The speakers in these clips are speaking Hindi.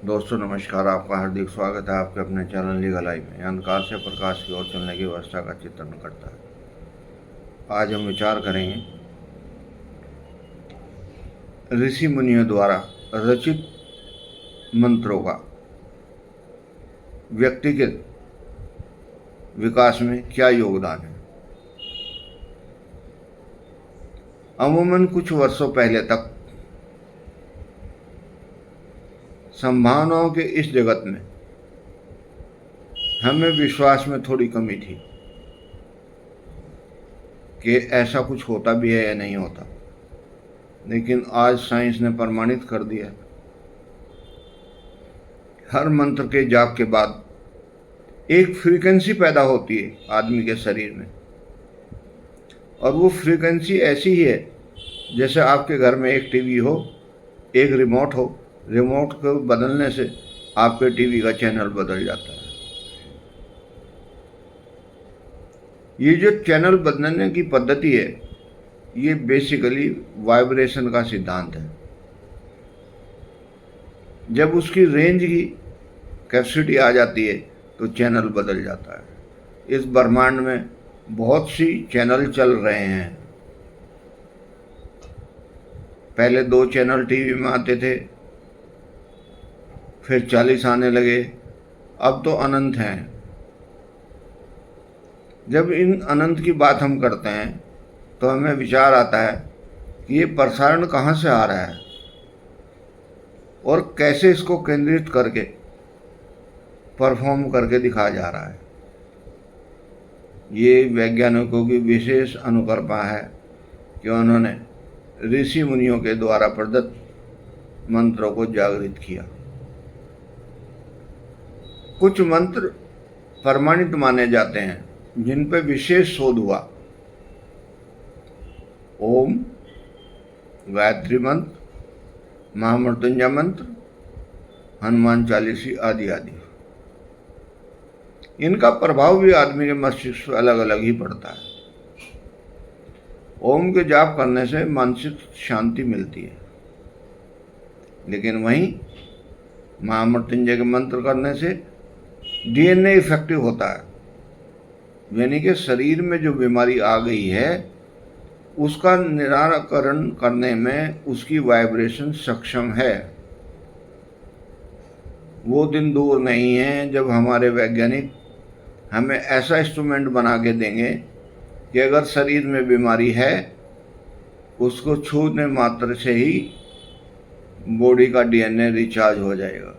दोस्तों नमस्कार। आपका हार्दिक स्वागत है आपके अपने चैनल लीगल लाइफ में। अंधकार से प्रकाश की ओर चलने की व्यवस्था का चित्रण करता है। आज हम विचार करेंगे ऋषि मुनियों द्वारा रचित मंत्रों का व्यक्ति के विकास में क्या योगदान है। अमूमन कुछ वर्षों पहले तक संभावनाओं के इस जगत में हमें विश्वास में थोड़ी कमी थी कि ऐसा कुछ होता भी है या नहीं होता, लेकिन आज साइंस ने प्रमाणित कर दिया हर मंत्र के जाप के बाद एक फ्रीक्वेंसी पैदा होती है आदमी के शरीर में, और वो फ्रीक्वेंसी ऐसी ही है जैसे आपके घर में एक टीवी हो, एक रिमोट हो, रिमोट को बदलने से आपके टीवी का चैनल बदल जाता है। ये जो चैनल बदलने की पद्धति है, ये बेसिकली वाइब्रेशन का सिद्धांत है। जब उसकी रेंज की कैपेसिटी आ जाती है तो चैनल बदल जाता है। इस ब्रह्मांड में बहुत सी चैनल चल रहे हैं। पहले 2 चैनल टीवी में आते थे, फिर 40 आने लगे, अब तो अनंत हैं। जब इन अनंत की बात हम करते हैं तो हमें विचार आता है कि ये प्रसारण कहाँ से आ रहा है और कैसे इसको केंद्रित करके परफॉर्म करके दिखाया जा रहा है। ये वैज्ञानिकों की विशेष अनुकंपा है कि उन्होंने ऋषि मुनियों के द्वारा प्रदत्त मंत्रों को जागृत किया। कुछ मंत्र प्रमाणित माने जाते हैं जिन पर विशेष शोध हुआ। ओम, गायत्री मंत्र, महामृत्युंजय मंत्र, हनुमान चालीसी आदि आदि। इनका प्रभाव भी आदमी के मस्तिष्क पर अलग अलग ही पड़ता है। ओम के जाप करने से मानसिक शांति मिलती है, लेकिन वहीं महामृत्युंजय के मंत्र करने से डीएनए इफेक्टिव होता है, यानी कि शरीर में जो बीमारी आ गई है उसका निराकरण करने में उसकी वाइब्रेशन सक्षम है। वो दिन दूर नहीं है जब हमारे वैज्ञानिक हमें ऐसा इंस्ट्रूमेंट बना के देंगे कि अगर शरीर में बीमारी है उसको छूने मात्र से ही बॉडी का डीएनए रिचार्ज हो जाएगा।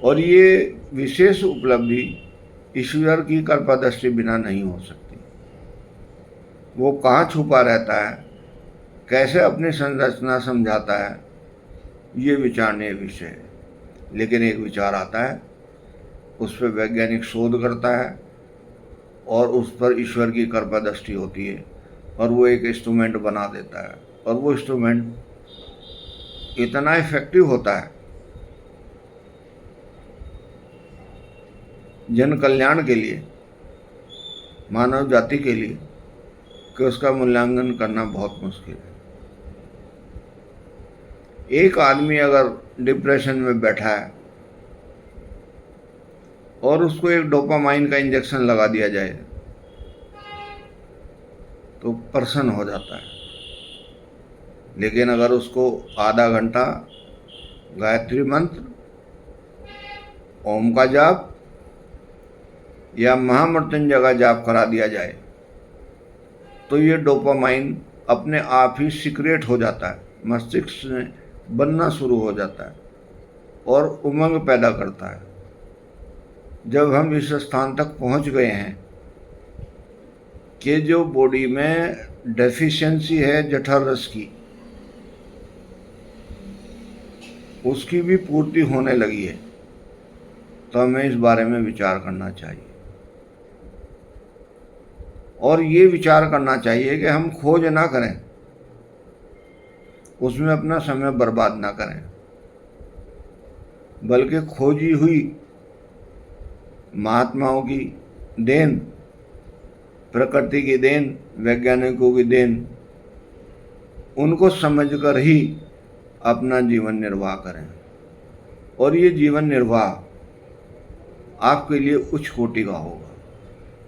और ये विशेष उपलब्धि ईश्वर की कृपा दृष्टि बिना नहीं हो सकती। वो कहाँ छुपा रहता है, कैसे अपनी संरचना समझाता है, ये विचारणीय विषय है। लेकिन एक विचार आता है, उस पर वैज्ञानिक शोध करता है और उस पर ईश्वर की कृपा दृष्टि होती है और वो एक इंस्ट्रूमेंट बना देता है, और वो इंस्ट्रूमेंट इतना इफेक्टिव होता है जन कल्याण के लिए, मानव जाति के लिए, कि उसका मूल्यांकन करना बहुत मुश्किल है। एक आदमी अगर डिप्रेशन में बैठा है और उसको एक डोपामाइन का इंजेक्शन लगा दिया जाए तो प्रसन्न हो जाता है। लेकिन अगर उसको आधा घंटा गायत्री मंत्र, ओम का जाप या महामृत्युंजय का जाप करा दिया जाए तो ये डोपामाइन अपने आप ही सीक्रेट हो जाता है, मस्तिष्क में बनना शुरू हो जाता है और उमंग पैदा करता है। जब हम इस स्थान तक पहुंच गए हैं कि जो बॉडी में डेफिशिएंसी है जठर रस की, उसकी भी पूर्ति होने लगी है, तो हमें इस बारे में विचार करना चाहिए। और ये विचार करना चाहिए कि हम खोज ना करें, उसमें अपना समय बर्बाद ना करें, बल्कि खोजी हुई महात्माओं की देन, प्रकृति की देन, वैज्ञानिकों की देन, उनको समझकर ही अपना जीवन निर्वाह करें। और ये जीवन निर्वाह आपके लिए उच्च कोटि का होगा,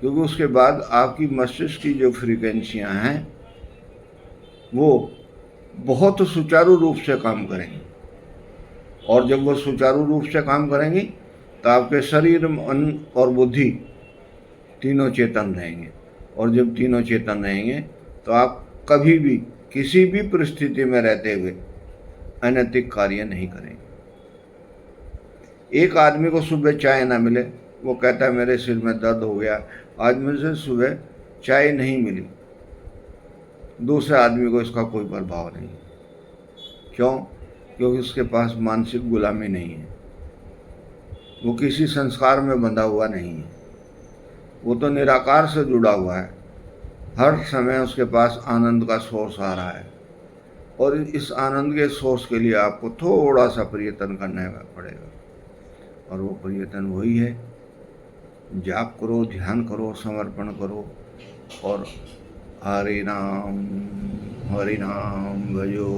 क्योंकि उसके बाद आपकी मस्तिष्क की जो फ्रीक्वेंसियाँ हैं वो बहुत सुचारू रूप से काम करेंगी, और जब वो सुचारू रूप से काम करेंगी तो आपके शरीर, मन और बुद्धि तीनों चेतन रहेंगे, और जब तीनों चेतन रहेंगे तो आप कभी भी किसी भी परिस्थिति में रहते हुए अनैतिक कार्य नहीं करेंगे। एक आदमी को सुबह चाय ना मिले, वो कहता है मेरे सिर में दर्द हो गया, आज मुझे सुबह चाय नहीं मिली, दूसरे आदमी को इसका कोई प्रभाव नहीं। क्यों? क्योंकि उसके पास मानसिक गुलामी नहीं है, वो किसी संस्कार में बंधा हुआ नहीं है, वो तो निराकार से जुड़ा हुआ है। हर समय उसके पास आनंद का सोर्स आ रहा है, और इस आनंद के सोर्स के लिए आपको थोड़ा सा प्रयत्न करना पड़ेगा, और वो प्रयत्न वही है, जाप करो, ध्यान करो, समर्पण करो, और हरि नाम भजो।